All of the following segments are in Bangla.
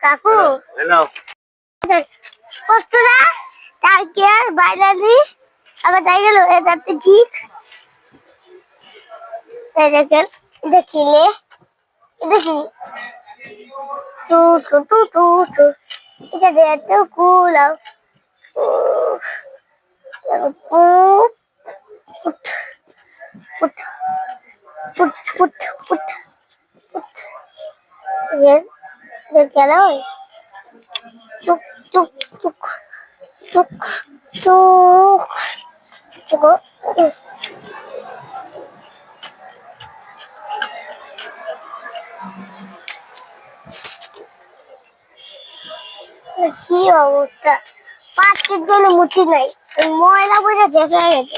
কাকু হ্যালো কতরা কালকে বাইলালি আবার তাই গেল এটাতে ঠিক এই দেখেন দেখিলে দেখি টু টু টু টু টু এটা দিয়ে তো কুলাও পু পুট পুট পুট পুট পুট পুট ये क्या ला टुक टुक टुक टुक टुक देखो কি অবস্থা পাঁচের জন্য মুঠি নাই ময়লা বুঝে শেষ হয়ে গেছে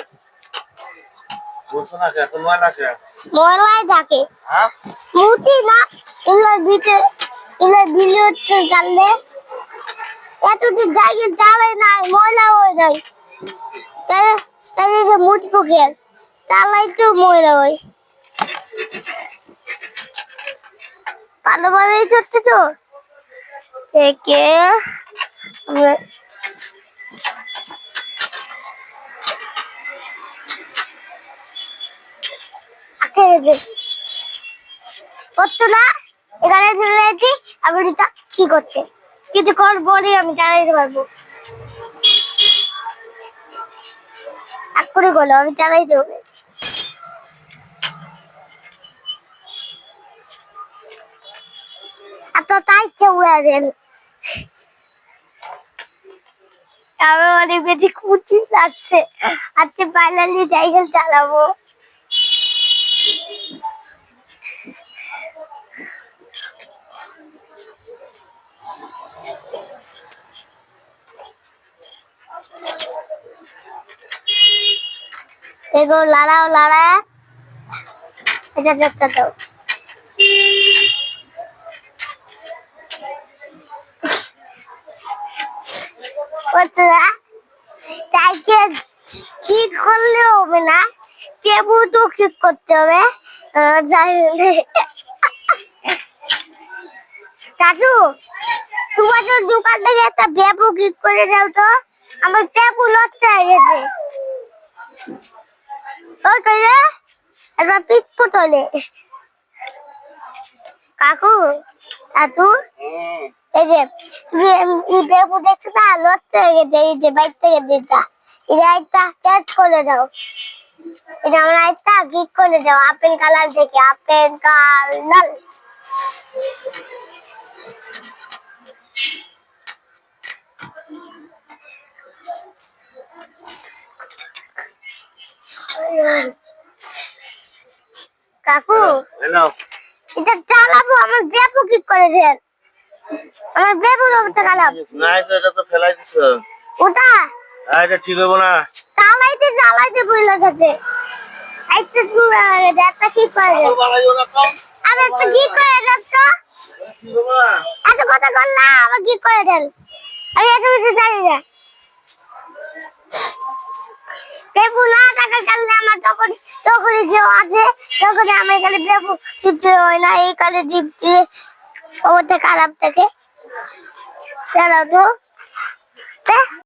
বসো না কে তুমি ময়লা কে ময়লাই থাকে হ্যাঁ মুঠি না এগুলো ভিতরে এগুলো বিলিয়তে গাললে এতদিন জায়গা যাবে না ময়লা হয়ে যায় তাই তাই যে মুঠ পুকের তালাই তো ময়লা হয় ভালোভাবেই করছে তো থেকে আমরা করতো না এখানে চলে যাচ্ছি আমি কি করছে কিছু কর বলি আমি চালাইতে পারবো এক করে গেলো আমি চালাইতে হবে এত তাই ইচ্ছে উড়া দেন আমার অনেক বেশি খুশি লাগছে আজকে ফাইনালি সাইকেল চালাবো देखो लाड़ा अच्छा अच्छा तो বন্ধুরা সাইকেল ঠিক করলে হবে না পেবু তো ঠিক করতে হবে দাদু তোমাদের দোকান থেকে একটা পেবু ঠিক করে দাও তো আমার পেবু নষ্ট হয়ে গেছে ওই কইলে একবার পিক পটলে কাকু দাদু এই যে তুমি এই পেবু দেখছো না নষ্ট হয়ে গেছে এই যে বাইক থেকে দিতা এটা একটা চেঞ্জ করে দাও এটা আমরা একটা ঠিক করে দাও আপেল কালার থেকে আপেল কালার কাকু হ্যালো এটা চালাবো আমার বেবু কি করে দেন আমার বেবুর অবস্থা খারাপ না এটা তো ফেলাই দিছো ওটা এটা ঠিক হবে না চালাইতে বইলা গেছে একটা চুরা গেছে একটা কি করে আমি একটা কি করে দেন তো এত কথা বল না আমার কি করে দেন আমি এত কিছু জানি না বেবু না টাকা কাললে আমার তখন কেউ আছে তখন আমার কালে বেবু চিপতে হয় না এই কালে চিপতে ওটা খারাপ থাকে চালাও তো